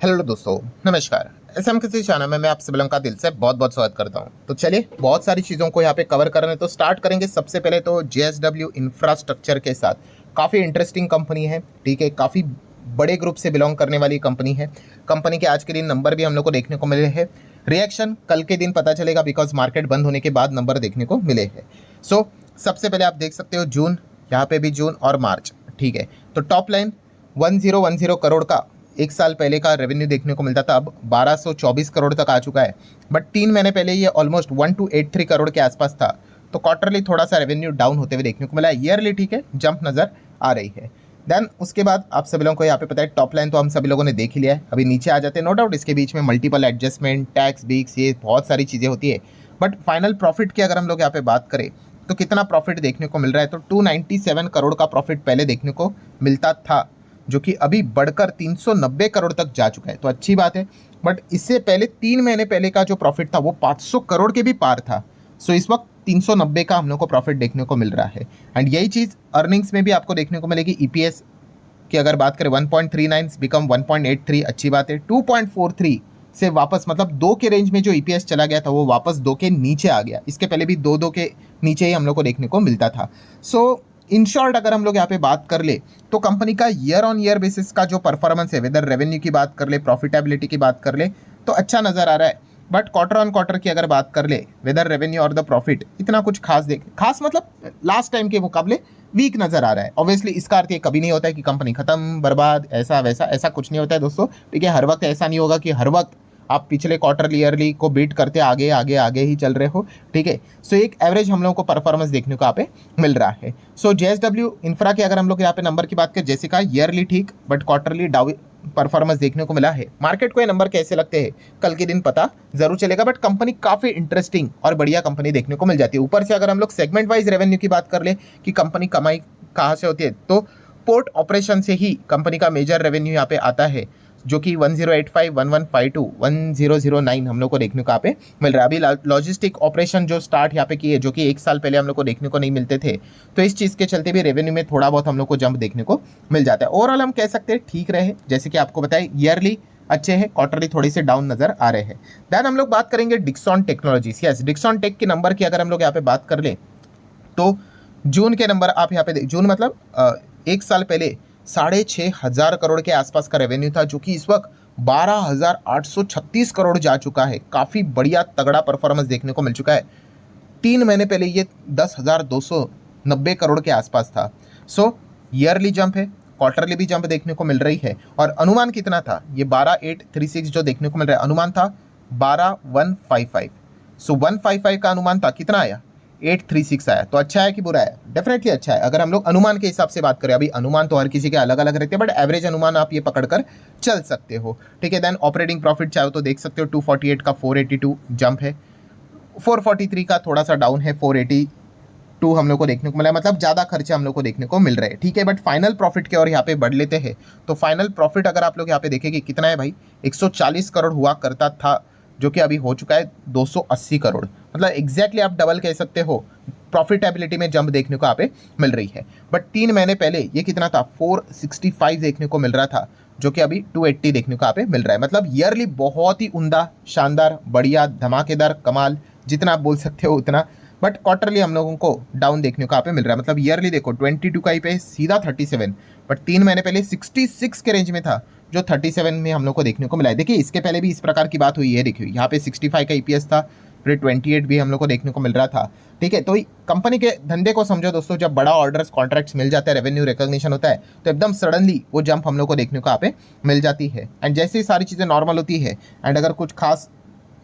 Hello दोस्तों, नमस्कार। SM किसी चैनल में मैं आप सभी लोगों का दिल से बहुत बहुत स्वागत करता हूं। तो चलिए, बहुत सारी चीज़ों को यहाँ पे कवर करने तो स्टार्ट करेंगे। सबसे पहले तो जेएसडब्ल्यू इंफ्रास्ट्रक्चर के साथ काफ़ी इंटरेस्टिंग कंपनी है, ठीक है। काफ़ी बड़े ग्रुप से बिलोंग करने वाली कंपनी है। कंपनी के आज के दिन नंबर भी हम लोग को देखने को मिले हैं। रिएक्शन कल के दिन पता चलेगा, बिकॉज मार्केट बंद होने के बाद नंबर देखने को मिले हैं। सो सबसे पहले आप देख सकते हो जून, यहाँ पे भी जून और मार्च, ठीक है। तो टॉप लाइन 1010 करोड़ का एक साल पहले का रेवेन्यू देखने को मिलता था, अब 1224 करोड़ तक आ चुका है। बट 3 महीने पहले ये ऑलमोस्ट 1283 करोड़ के आसपास था। तो क्वार्टरली थोड़ा सा रेवेन्यू डाउन होते हुए देखने को मिला है। ईयरली ठीक है, जंप नज़र आ रही है। देन उसके बाद आप सभी लोगों को यहाँ पे पता है, टॉप लाइन तो हम सभी लोगों ने देख ही लिया है। अभी नीचे आ जाते हैं, नो डाउट इसके बीच में मल्टीपल एडजस्टमेंट, टैक्स बीक्स, ये बहुत सारी चीज़ें होती है। बट फाइनल प्रॉफिट की अगर हम लोग यहाँ पे बात करें तो कितना प्रॉफिट देखने को मिल रहा है, तो 297 करोड़ का प्रॉफिट पहले देखने को मिलता था, जो कि अभी बढ़कर 390 करोड़ तक जा चुका है। तो अच्छी बात है। बट इससे पहले 3 महीने पहले का जो प्रॉफिट था वो 500 करोड़ के भी पार था। सो इस वक्त 390 का हम लोग को प्रॉफिट देखने को मिल रहा है। एंड यही चीज़ अर्निंग्स में भी आपको देखने को मिलेगी। ईपीएस की अगर बात करें 1.39 बिकम 1.83, अच्छी बात है। 2.43 से वापस, मतलब 2 के रेंज में जो ईपीएस चला गया था वो वापस 2 के नीचे आ गया। इसके पहले भी 2 के नीचे ही हम लोग को देखने को मिलता था। सो इन शॉर्ट अगर हम लोग यहाँ पे बात कर ले तो कंपनी का ईयर ऑन ईयर बेसिस का जो परफॉर्मेंस है, वेदर रेवेन्यू की बात कर ले, प्रॉफिटेबिलिटी की बात कर ले, तो अच्छा नज़र आ रहा है। बट क्वार्टर ऑन क्वार्टर की अगर बात कर ले, वेदर रेवेन्यू और द प्रॉफिट इतना कुछ खास मतलब लास्ट टाइम के मुकाबले वीक नज़र आ रहा है। ऑब्वियसली इसका अर्थ ये कभी नहीं होता है कि कंपनी खत्म, बर्बाद, ऐसा वैसा, ऐसा कुछ नहीं होता है दोस्तों, ठीक है। हर वक्त ऐसा नहीं होगा कि हर वक्त आप पिछले क्वार्टर ईयरली को बीट करते आगे आगे आगे ही चल रहे हो, ठीक है। सो एक एवरेज हम लोगों को परफॉर्मेंस देखने को यहाँ पे मिल रहा है। सो जेएसडब्ल्यू इंफ्रा के अगर हम लोग यहाँ पे नंबर की बात करें, जैसे कहा ईयरली ठीक, बट क्वार्टरली डाउन परफॉर्मेंस देखने को मिला है। मार्केट को ये नंबर कैसे लगते हैं कल के दिन पता जरूर चलेगा, बट कंपनी काफ़ी इंटरेस्टिंग और बढ़िया कंपनी देखने को मिल जाती है। ऊपर से अगर हम लोग सेगमेंट वाइज रेवेन्यू की बात कर ले कि कंपनी कमाई कहाँ से होती है, तो पोर्ट ऑपरेशन से ही कंपनी का मेजर रेवेन्यू यहाँ पे आता है, जो कि 1085, 1152, 1009 हम लोग को देखने को यहाँ पे मिल रहा है। अभी लॉजिस्टिक ऑपरेशन जो स्टार्ट यहाँ पे किए, जो कि एक साल पहले हम लोग को देखने को नहीं मिलते थे, तो इस चीज़ के चलते भी रेवेन्यू में थोड़ा बहुत हम लोग को जंप देखने को मिल जाता है। ओवरऑल हम कह सकते हैं ठीक रहे, जैसे कि आपको बताया ईयरली अच्छे हैं, क्वार्टरली थोड़ी से डाउन नजर आ रहे हैं। देन हम लोग बात करेंगे Dixon technologies. Yes, Dixon tech की नंबर की अगर हम लोग यहाँ पे बात कर ले तो जून के नंबर आप यहाँ पे जून मतलब एक साल पहले 6,500 करोड़ के आसपास का रेवेन्यू था, जो कि इस वक्त 12,836 करोड़ जा चुका है। काफ़ी बढ़िया तगड़ा परफॉर्मेंस देखने को मिल चुका है। 3 महीने पहले ये 10,290 करोड़ के आसपास था। सो ईयरली जंप है, क्वार्टरली भी जंप देखने को मिल रही है। और अनुमान कितना था, ये 12,836 जो देखने को मिल रहा है, अनुमान था 12,155। सो 155 का अनुमान था, कितना आया, 836 आया। तो अच्छा है कि बुरा है, डेफिनेटली अच्छा है। अगर हम लोग अनुमान के हिसाब से बात करें, अभी अनुमान तो हर किसी के अलग अलग रहते हैं, बट एवरेज अनुमान आप ये पकड़कर चल सकते हो, ठीक है। देन ऑपरेटिंग प्रॉफिट चाहे तो देख सकते हो, 248 का 482 जंप है, 443 का थोड़ा सा डाउन है, 482 हम लोग को देखने को मिला है। मतलब ज़्यादा खर्चे हम लोग को देखने को मिल रहे हैं, ठीक है। बट फाइनल प्रॉफिट के और यहाँ पे बढ़ लेते हैं, तो फाइनल प्रॉफिट अगर आप लोग यहाँ पे देखेंगे कितना है भाई, 140 करोड़ हुआ करता था, जो कि अभी हो चुका है 280 करोड़। मतलब एग्जैक्टली आप डबल कह सकते हो। प्रॉफिटेबिलिटी में जंप देखने को यहाँ पे मिल रही है। बट 3 महीने पहले ये कितना था, 465 देखने को मिल रहा था, जो कि अभी 280 देखने को यहाँ पे मिल रहा है। मतलब ईयरली बहुत ही उम्दा, शानदार, बढ़िया, धमाकेदार, कमाल, जितना आप बोल सकते हो उतना। बट क्वार्टरली हम लोगों को डाउन देखने को यहाँ पे मिल रहा है। मतलब ईयरली देखो 22 का ही पे सीधा 37, बट 3 महीने पहले 66 के रेंज में था, जो 37 में हम लोग को देखने को मिला है। देखिए इसके पहले भी इस प्रकार की बात हुई है, देखिए यहाँ पे 65 का ईपीएस था, फिर 28 भी हम लोग को देखने को मिल रहा था, ठीक है। तो कंपनी के धंधे को समझो दोस्तों, जब बड़ा ऑर्डर्स कॉन्ट्रैक्ट्स मिल जाता है, रेवेन्यू रिकॉग्निशन होता है, तो एकदम सडनली वो जंप हम लोग को देखने को यहाँ पे मिल जाती है। एंड जैसे ही सारी चीज़ें नॉर्मल होती है एंड अगर कुछ खास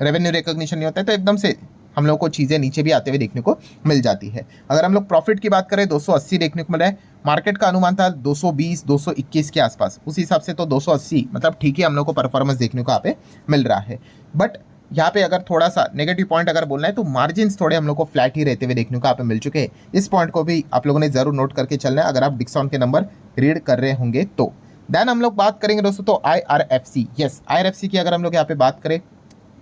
रेवेन्यू रिकॉग्निशन नहीं होता है, तो एकदम से हम लोग को चीज़ें नीचे भी आते हुए देखने को मिल जाती है। अगर हम लोग प्रॉफिट की बात करें, 280 देखने को मिला है। मार्केट का अनुमान था 220, 221 के आसपास, उस हिसाब से तो 280 मतलब ठीक है हम लोग को परफॉर्मेंस देखने को यहाँ पे मिल रहा है। बट यहाँ पे अगर थोड़ा सा नेगेटिव पॉइंट अगर बोलना है, तो मार्जिन थोड़े हम लोग को फ्लैट ही रहते हुए देखने को यहाँ पे मिल चुके हैं। इस पॉइंट को भी आप लोगों ने जरूर नोट करके चलना है, अगर आप डिक्सॉन के नंबर रीड कर रहे होंगे तो। देन हम लोग बात करेंगे दोस्तों तो IRFC। यस, IRFC की अगर हम लोग यहाँ पे बात करें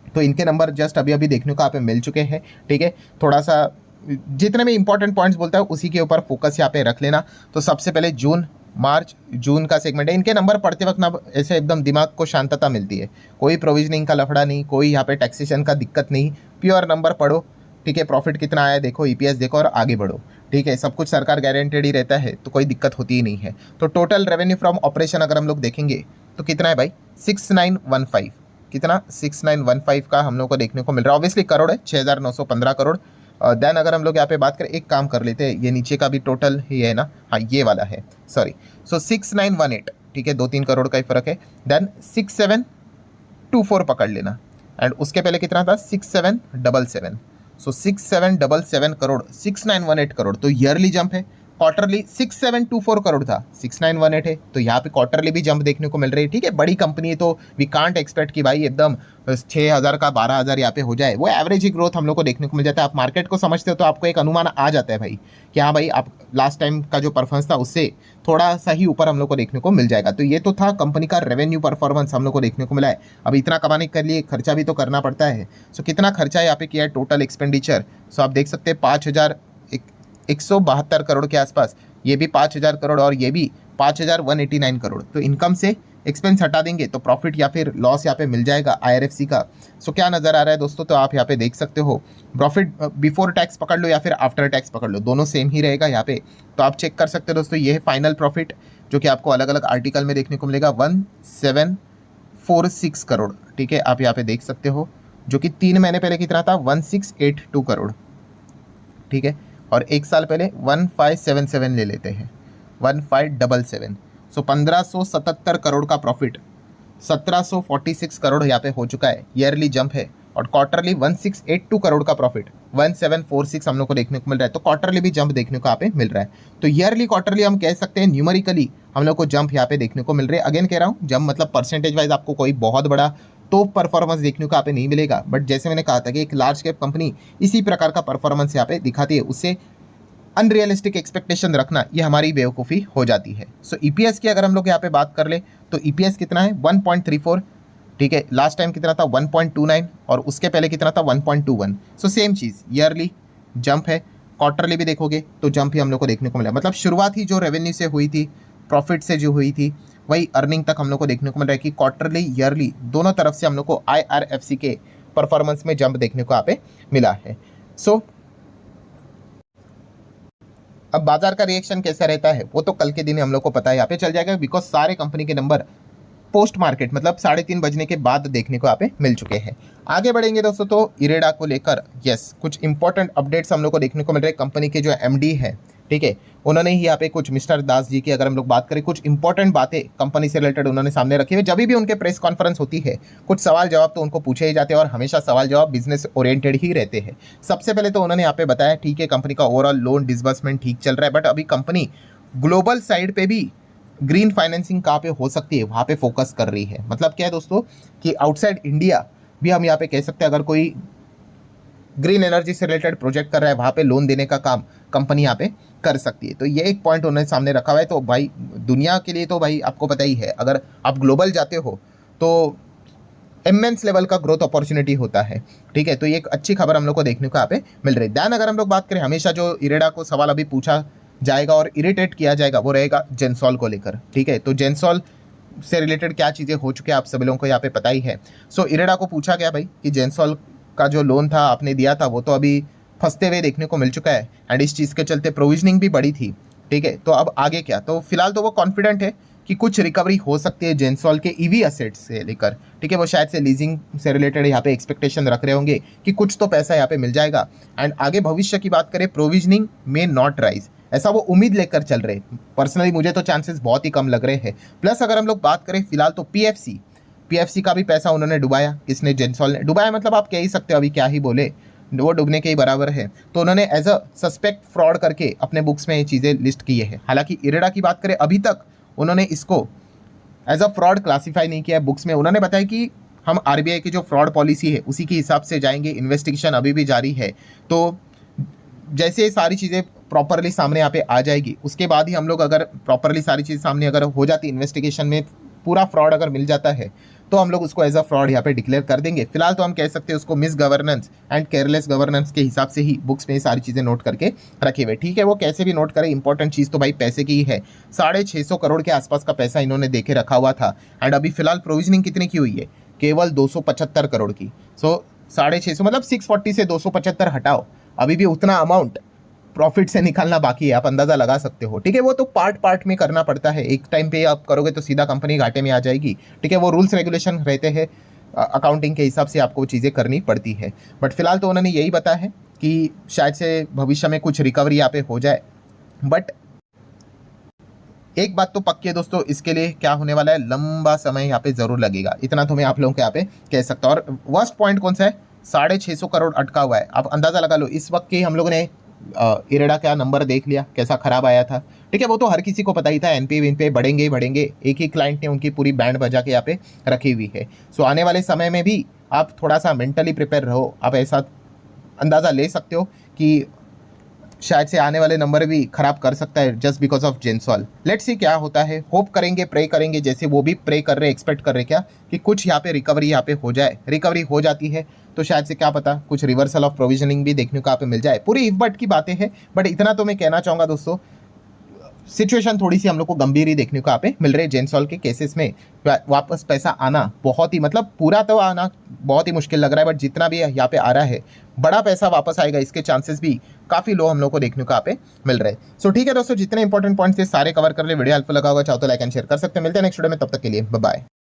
तो इनके नंबर जस्ट अभी अभी देखने को यहाँ पे मिल चुके हैं, ठीक है। थोड़ा सा जितने भी इंपॉर्टेंट पॉइंट्स बोलता है उसी के ऊपर फोकस यहाँ पे रख लेना। तो सबसे पहले जून मार्च जून का सेगमेंट है। इनके नंबर पढ़ते वक्त ना ऐसे एकदम दिमाग को शांतता मिलती है, कोई प्रोविजनिंग का लफड़ा नहीं, कोई यहाँ पे टैक्सेशन का दिक्कत नहीं, प्योर नंबर पढ़ो, ठीक है। प्रॉफिट कितना आया देखो, ईपीएस देखो और आगे बढ़ो, ठीक है। सब कुछ सरकार गारंटेड ही रहता है तो कोई दिक्कत होती ही नहीं है। तो टोटल रेवेन्यू फ्रॉम ऑपरेशन अगर हम लोग देखेंगे तो कितना है भाई, 6915, कितना 6915 का हम लोग को देखने को मिल रहा है। ऑब्वियसली करोड़ है, 6915 करोड़। देन अगर हम लोग यहाँ पे बात करें, एक काम कर लेते हैं, ये नीचे का भी टोटल ही है ना, हाँ ये वाला है, सॉरी। सो 6918, ठीक है, 2-3 करोड़ का ही फर्क है। देन 6724 पकड़ लेना, एंड उसके पहले कितना था, 6777। सो 6777 करोड़, 6918 करोड़, तो ईयरली जंप है। क्वार्टरली 6724 करोड़ था, 6918 है, तो यहाँ पे क्वार्टरली भी जंप देखने को मिल रही है, ठीक है। बड़ी कंपनी है तो वी कांट एक्सपेक्ट कि भाई एकदम 6000 का 12000 यहाँ पे हो जाए, वो एवरेज ही ग्रोथ हम लोग को देखने को मिल जाता है। आप मार्केट को समझते हो तो आपको एक अनुमान आ जाता है भाई कि हाँ भाई, आप लास्ट टाइम का जो परफॉर्मेंस था उससे थोड़ा सा ही ऊपर हम लोग को देखने को मिल जाएगा। तो ये तो था कंपनी का रेवेन्यू परफॉर्मेंस हम लोग को देखने को मिला है। अब इतना कमाने के लिए खर्चा भी तो करना पड़ता है। सो कितना खर्चा यहाँ पे किया है, टोटल एक्सपेंडिचर, सो आप देख सकते हैं 5172 करोड़ के आसपास, ये भी 5000 करोड़ और ये भी 5189 करोड़। तो इनकम से एक्सपेंस हटा देंगे तो प्रॉफिट या फिर लॉस यहाँ पे मिल जाएगा आईआरएफसी का। सो क्या नज़र आ रहा है दोस्तों, तो आप यहाँ पे देख सकते हो, प्रॉफिट बिफोर टैक्स पकड़ लो या फिर आफ्टर टैक्स पकड़ लो, दोनों सेम ही रहेगा यहाँ पे। तो आप चेक कर सकते हो दोस्तों, ये है फाइनल प्रॉफिट जो कि आपको अलग अलग आर्टिकल में देखने को मिलेगा, 1746 करोड़, ठीक है। आप यहाँ पे देख सकते हो, जो कि 3 महीने पहले कितना था, 1682 करोड़, ठीक है। और एक साल पहले 1577 ले लेते हैं, 1577। सो 1577 करोड़ का प्रॉफिट 1746 करोड़ यहाँ पे हो चुका है, ईयरली जंप है। और क्वार्टरली 1682 करोड़ का प्रॉफिट 1746 हम लोग को देखने को मिल रहा है, तो क्वार्टरली भी जंप देखने को यहाँ पे मिल रहा है। तो ईयरली क्वार्टरली हम कह सकते हैं न्यूमेरिकली हम लोग को जंप यहाँ पे देखने को मिल रहे हैं। अगेन कह रहा हूँ, जंप मतलब परसेंटेज वाइज आपको कोई बहुत बड़ा टॉप परफॉर्मेंस देखने को यहाँ पे नहीं मिलेगा, बट जैसे मैंने कहा था कि एक लार्ज कैप कंपनी इसी प्रकार का परफॉर्मेंस यहाँ पे दिखाती है, उससे अनरियलिस्टिक एक्सपेक्टेशन रखना ये हमारी बेवकूफ़ी हो जाती है। सो ईपीएस की अगर हम लोग यहाँ पे बात कर ले तो ईपीएस कितना है, 1.34, ठीक है। लास्ट टाइम कितना था, 1.29, और उसके पहले कितना था, 1.21। सो सेम चीज़, ईयरली जंप है, क्वार्टरली भी देखोगे तो जंप ही हम लोग को देखने को मिला। मतलब शुरुआत ही जो रेवेन्यू से हुई थी, प्रॉफिट से जो हुई थी, वही अर्निंग तक हम लोग को देखने को मिल रहा है कि क्वार्टरली ईयरली दोनों तरफ से हम लोग को आईआरएफसी के परफॉर्मेंस में जंप देखने को यहाँ पे मिला है। सो अब बाजार का रिएक्शन कैसा रहता है वो तो कल के दिन हम लोग को पता है, यहाँ पे चल जाएगा, बिकॉज सारे कंपनी के नंबर पोस्ट मार्केट मतलब 3:30 बजने के बाद देखने को यहाँ पे मिल चुके हैं। आगे बढ़ेंगे दोस्तों, तो इरेडा को लेकर कुछ इंपॉर्टेंट अपडेट्स हम लोग को देखने को मिल रहे हैं। कंपनी के जो एमडी है, ठीक है, उन्होंने ही यहाँ पे कुछ, मिस्टर दास जी की अगर हम लोग बात करें, कुछ इंपॉर्टेंट बातें कंपनी से रिलेटेड उन्होंने सामने रखी हुई। जब भी उनके प्रेस कॉन्फ्रेंस होती है, कुछ सवाल जवाब तो उनको पूछे ही जाते हैं और हमेशा सवाल जवाब बिजनेस ओरिएंटेड ही रहते हैं। सबसे पहले तो उन्होंने यहाँ पे बताया, ठीक है, कंपनी का ओवरऑल लोन डिसबर्समेंट ठीक चल रहा है, बट अभी कंपनी ग्लोबल साइड पे भी ग्रीन फाइनेंसिंग कहाँ पे हो सकती है वहाँ पे फोकस कर रही है। मतलब क्या है दोस्तों कि आउटसाइड इंडिया भी हम यहाँ पे कह सकते हैं, अगर कोई ग्रीन एनर्जी से रिलेटेड प्रोजेक्ट कर रहा है वहाँ पे लोन देने का काम कंपनी यहाँ पे कर सकती है। तो ये एक पॉइंट उन्होंने सामने रखा हुआ है। तो भाई दुनिया के लिए तो भाई आपको पता ही है, अगर आप ग्लोबल जाते हो तो इमेंस लेवल का ग्रोथ अपॉर्चुनिटी होता है, ठीक है। तो ये एक अच्छी खबर हम लोग को देखने को यहाँ पे मिल रही है। दैन अगर हम लोग बात करें, हमेशा जो इरेडा को सवाल अभी पूछा जाएगा और इरिटेट किया जाएगा वो रहेगा जेंसॉल को लेकर, ठीक है। तो जेंसॉल से रिलेटेड क्या चीज़ें हो चुकी है आप सभी लोगों को यहाँ पे पता ही है। सो इरेडा को पूछा गया भाई कि जेंसॉल का जो लोन था आपने दिया था वो तो अभी फंसते हुए देखने को मिल चुका है, एंड इस चीज़ के चलते प्रोविजनिंग भी बढ़ी थी, ठीक है। तो अब आगे क्या, तो फिलहाल तो वो कॉन्फिडेंट है कि कुछ रिकवरी हो सकती है जेंसॉल के ईवी असेट्स से लेकर, ठीक है। वो शायद से लीजिंग से रिलेटेड यहाँ पे एक्सपेक्टेशन रख रहे होंगे कि कुछ तो पैसा यहाँ पे मिल जाएगा। एंड आगे भविष्य की बात करें, प्रोविजनिंग में नॉट राइज, ऐसा वो उम्मीद लेकर चल रहे। पर्सनली मुझे तो चांसेस बहुत ही कम लग रहे हैं। प्लस अगर हम लोग बात करें फिलहाल तो पीएफसी का भी पैसा उन्होंने डुबाया, किसने, जेंसॉल ने डुबाया, मतलब आप कह ही सकते हो, अभी क्या ही बोले, वो डूबने के ही बराबर है। तो उन्होंने एज अ सस्पेक्ट फ्रॉड करके अपने बुक्स में ये चीज़ें लिस्ट की है। हालांकि इरेडा की बात करें, अभी तक उन्होंने इसको एज अ फ्रॉड क्लासीफाई नहीं किया है बुक्स में। उन्होंने बताया कि हम आरबीआई की जो फ्रॉड पॉलिसी है उसी के हिसाब से जाएंगे, इन्वेस्टिगेशन अभी भी जारी है। तो जैसे ये सारी चीज़ें प्रॉपरली सामने यहाँ पे आ जाएगी, उसके बाद ही हम लोग, अगर प्रॉपरली सारी चीज़ सामने अगर हो जाती, इन्वेस्टिगेशन में पूरा फ्रॉड अगर मिल जाता है, तो हम लोग उसको एज अ फ्रॉड यहाँ पे डिक्लेयर कर देंगे। फिलहाल तो हम कह सकते हैं उसको miss governance and careless governance के हिसाब से ही बुक्स में ये सारी चीज़ें नोट करके रखे हुए। ठीक है, वो कैसे भी नोट करें, इंपॉर्टेंट चीज़ तो भाई पैसे की ही है। 650 करोड़ के आसपास का पैसा इन्होंने देके रखा हुआ था एंड अभी फिलहाल प्रोविजनिंग कितने की हुई है, केवल 275 करोड़ की। सो 650 मतलब 640 से 275 हटाओ, अभी भी उतना अमाउंट प्रॉफिट से निकालना बाकी है, आप अंदाजा लगा सकते हो। ठीक है, वो तो पार्ट पार्ट में करना पड़ता है, एक टाइम पे आप करोगे तो सीधा कंपनी घाटे में आ जाएगी। ठीक है, वो रूल्स रेगुलेशन रहते हैं, अकाउंटिंग के हिसाब से आपको चीज़ें करनी पड़ती है। बट फिलहाल तो उन्होंने यही बताया है कि शायद से भविष्य में कुछ रिकवरी यहाँ पे हो जाए। बट एक बात तो पक्की है दोस्तों, इसके लिए क्या होने वाला है, लंबा समय यहाँ पे जरूर लगेगा, इतना तो मैं आप लोगों को यहाँ पे कह सकता हूँ। और वर्स्ट पॉइंट कौन सा है, 650 करोड़ अटका हुआ है। आप अंदाजा लगा लो, इस वक्त के हम लोगों ने इरेडा का नंबर देख लिया कैसा खराब आया था। ठीक है, वो तो हर किसी को पता ही था, एनपीए विनपीए बढ़ेंगे ही बढ़ेंगे। एक ही क्लाइंट ने उनकी पूरी बैंड बजा के यहाँ पे रखी हुई है। सो आने वाले समय में भी आप थोड़ा सा मेंटली प्रिपेयर रहो। आप ऐसा अंदाज़ा ले सकते हो कि शायद से आने वाले नंबर भी खराब कर सकता है just because of Gensol. Let's see क्या होता है, होप करेंगे, प्रे करेंगे, जैसे वो भी प्रे कर रहे, एक्सपेक्ट कर रहे क्या कि कुछ यहाँ पे रिकवरी यहाँ पे हो जाए। रिकवरी हो जाती है तो शायद से क्या पता कुछ रिवर्सल ऑफ प्रोविजनिंग भी देखने को यहाँ पे मिल जाए। पूरी इफ बट की बातें हैं, बट इतना तो मैं कहना चाहूँगा दोस्तों, सिचुएशन थोड़ी सी हम लोग को गंभीर ही देखने को यहाँ पे मिल रही है। जेंसॉल के केसेस में वापस पैसा आना बहुत ही, मतलब पूरा तो आना बहुत ही मुश्किल लग रहा है, बट जितना भी यहाँ पे आ रहा है बड़ा पैसा वापस आएगा, इसके चांसेस भी काफ़ी लो हम लोग को देखने को यहाँ पे मिल रहे हैं। सो ठीक है दोस्तों, जितने इंपॉर्टेंट पॉइंट्स थे सारे कवर कर ले। वीडियो हेल्पफुल लगा होगा, चाहो तो लाइक एंड शेयर कर सकते हैं। मिलते हैं नेक्स्ट वीडियो में, तब तक के लिए बाय बाय।